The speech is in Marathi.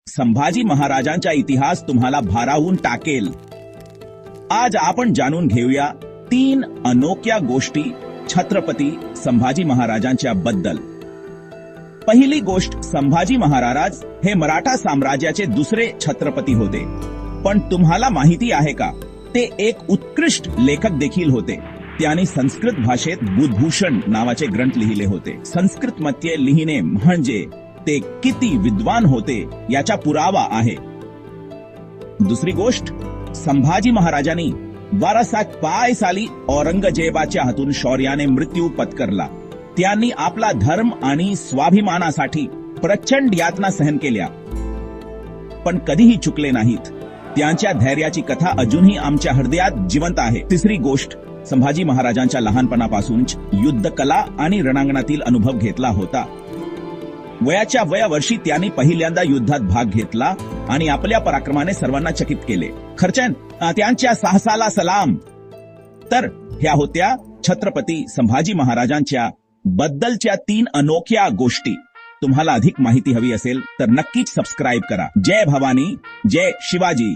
संभाजी महाराजांचा इतिहास तुम्हाला भारावून टाकेल। आज आपण जाणून घेऊया 3 अनोख्या गोष्टी छत्रपती संभाजी महाराजांच्या बद्दल। पहिली गोष्ट, संभाजी महाराज हे मराठा साम्राज्याचे दुसरे छत्रपती होते। पण तुम्हाला माहिती आहे का, ते एक उत्कृष्ट लेखक देखील होते। त्यांनी संस्कृत भाषेत बुद्धभूषण नावाचे ग्रंथ लिहिले होते। संस्कृतमध्ये लिहिणे म्हणजे ते किती विद्वान होते याचा पुरावा आहे। दुसरी गोष्ट, संभाजी महाराजांनी 1205 साली औरंगजेबाच्या हातून शौर्याने मृत्यू पत्करला। त्यांनी आपला धर्म आणि स्वाभिमानासाठी प्रचंड यातना सहन केल्या, पण कधीही चुकले नाहीत। त्यांच्या धैर्याची कथा अजूनही आमच्या हृदयात जिवंत आहे। तिसरी गोष्ट, संभाजी महाराजांच्या लहानपणापासूनच युद्ध कला आणि रणांगणातील अनुभव घेतला होता। वयाच्या वर्षी त्यांनी पहिल्यांदा युद्धात भाग घेतला आणि आपल्या पराक्रमाने सर्वांना चकित केले। खरचन त्यांच्या साहसाला सलाम। तर ह्या होत्या छत्रपती संभाजी महाराजांच्या बद्दलच्या 3 अनोख्या गोष्टी। तुम्हाला अधिक माहिती हवी असेल तर नक्कीच सबस्क्राइब करा। जय भवानी, जय शिवाजी।